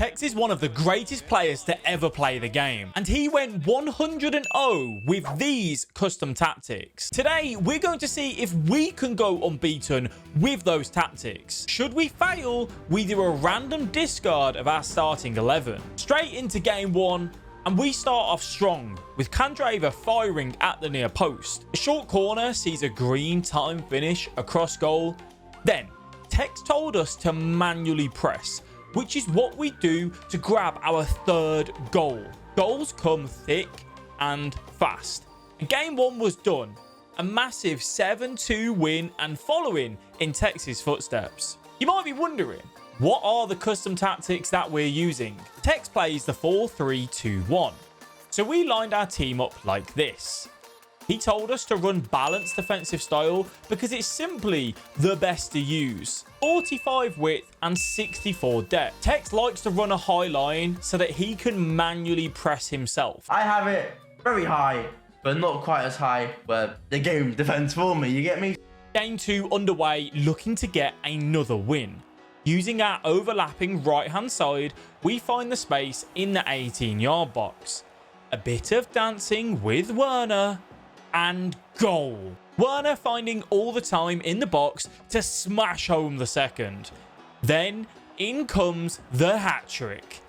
Tekkz is one of the greatest players to ever play the game, and he went 100-0 with these custom tactics. Today, we're going to see if we can go unbeaten with those tactics. Should we fail, we do a random discard of our starting 11. Straight into game 1, and we start off strong, with Kandrava firing at the near post. A short corner sees a green time finish across goal. Then, Tekkz told us to manually press, which is what we do to grab our third goal. Goals come thick and fast. And game 1 was done. A massive 7-2 win and following in Tekkz's footsteps. You might be wondering, what are the custom tactics that we're using? Tekkz plays the 4-3-2-1. So we lined our team up like this. He told us to run balanced defensive style because it's simply the best to use. 45 width and 64 depth. Tekkz likes to run a high line so that he can manually press himself. I have it very high, but not quite as high where the game defends for me, you get me? Game 2 underway, looking to get another win. Using our overlapping right-hand side, we find the space in the 18-yard box. A bit of dancing with Werner, and goal. Werner finding all the time in the box to smash home the second. Then in comes the hat-trick.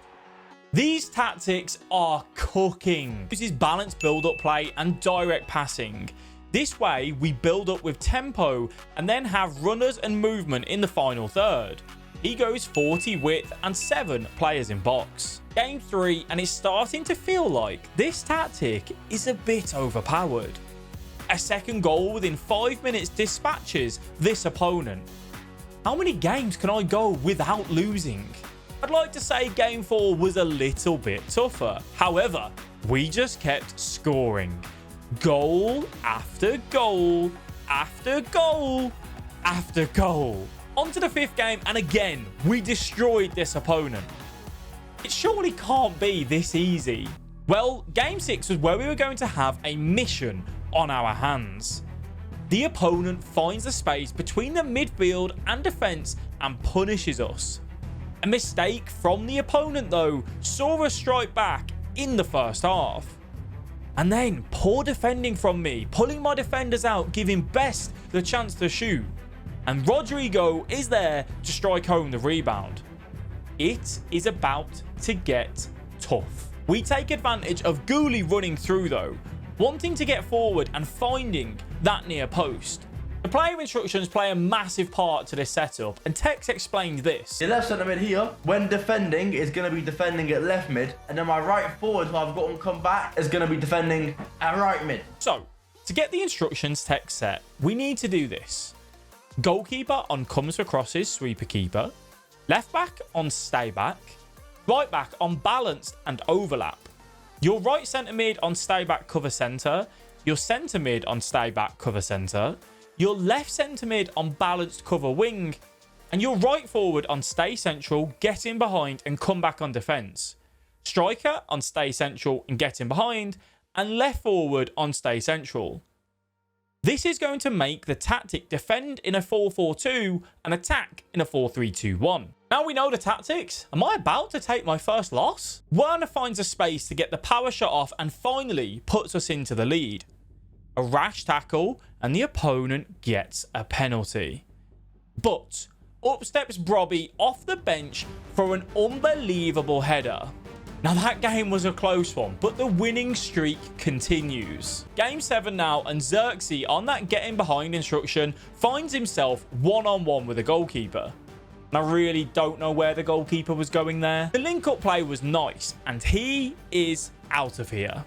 These tactics are cooking. This is balanced build-up play and direct passing. This way we build up with tempo and then have runners and movement in the final third. He goes 40 width and 7 players in box. Game 3, and it's starting to feel like this tactic is a bit overpowered. A second goal within 5 minutes dispatches this opponent. How many games can I go without losing? I'd like to say game 4 was a little bit tougher. However, we just kept scoring. Goal after goal after goal after goal. On to the 5th game, and again, we destroyed this opponent. It surely can't be this easy. Well, game 6 was where we were going to have a mission on our hands. The opponent finds the space between the midfield and defense and punishes us. A mistake from the opponent though saw us strike back in the first half. And then poor defending from me, pulling my defenders out, giving Best the chance to shoot. And Rodrigo is there to strike home the rebound. It is about to get tough. We take advantage of Ghoulie running through though, wanting to get forward and finding that near post. The player instructions play a massive part to this setup, and Tekkz explained this. The left centre mid here, when defending, is going to be defending at left mid, and then my right forward, who I've got him come back, is going to be defending at right mid. So, to get the instructions Tekkz set, we need to do this. Goalkeeper on comes for crosses, sweeper keeper. Left back on stay back. Right back on balanced and overlap. Your right centre mid on stay back cover centre, your centre mid on stay back cover centre, your left centre mid on balanced cover wing, and your right forward on stay central, get in behind and come back on defence. Striker on stay central and get in behind, and left forward on stay central. This is going to make the tactic defend in a 4-4-2 and attack in a 4-3-2-1. Now we know the tactics. Am I about to take my first loss? Werner finds a space to get the power shot off and finally puts us into the lead. A rash tackle and the opponent gets a penalty. But up steps Brobby off the bench for an unbelievable header. Now that game was a close one, but the winning streak continues. Game 7 now, and Xerxes on that getting behind instruction finds himself one-on-one with a goalkeeper. And I really don't know where the goalkeeper was going there. The link-up play was nice, and he is out of here.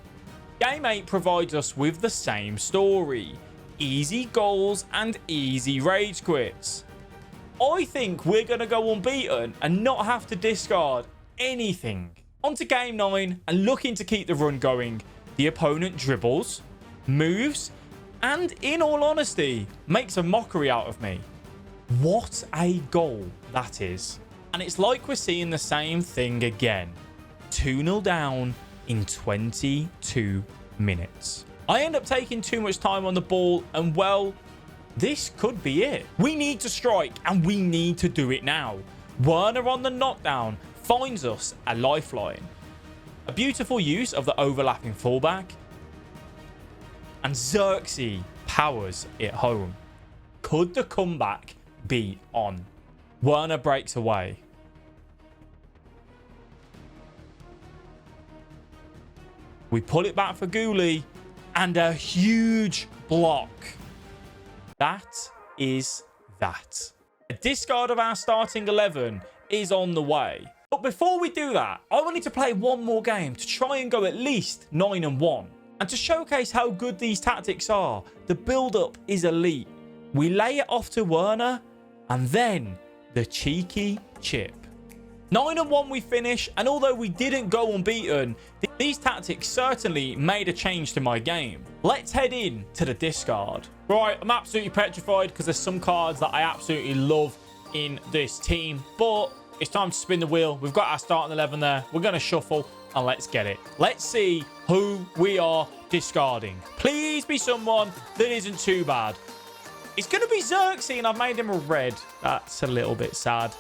Game 8 provides us with the same story. Easy goals and easy rage quits. I think we're going to go unbeaten and not have to discard anything. On to game 9, and looking to keep the run going, the opponent dribbles, moves, and in all honesty, makes a mockery out of me. What a goal that is. And it's like we're seeing the same thing again. 2-0 down in 22 minutes. I end up taking too much time on the ball, and well, this could be it. We need to strike, and we need to do it now. Werner on the knockdown finds us a lifeline. A beautiful use of the overlapping fullback. And Tekkz powers it home. Could the comeback be on? Werner breaks away. We pull it back for Gouli. And a huge block. That is that. A discard of our starting 11 is on the way. But before we do that, I wanted to play one more game to try and go at least 9-1. And to showcase how good these tactics are, the build-up is elite. We lay it off to Werner, and then the cheeky chip. 9-1 we finish, and although we didn't go unbeaten, these tactics certainly made a change to my game. Let's head in to the discard. Right, I'm absolutely petrified because there's some cards that I absolutely love in this team, but it's time to spin the wheel. We've got our starting 11 there. We're going to shuffle, and let's get it. Let's see who we are discarding. Please be someone that isn't too bad. It's going to be Tekkz, and I've made him a red. That's a little bit sad.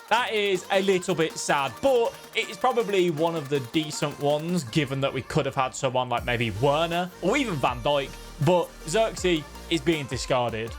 That is a little bit sad, but it's probably one of the decent ones, given that we could have had someone like maybe Werner or even Van Dijk, but Tekkz is being discarded.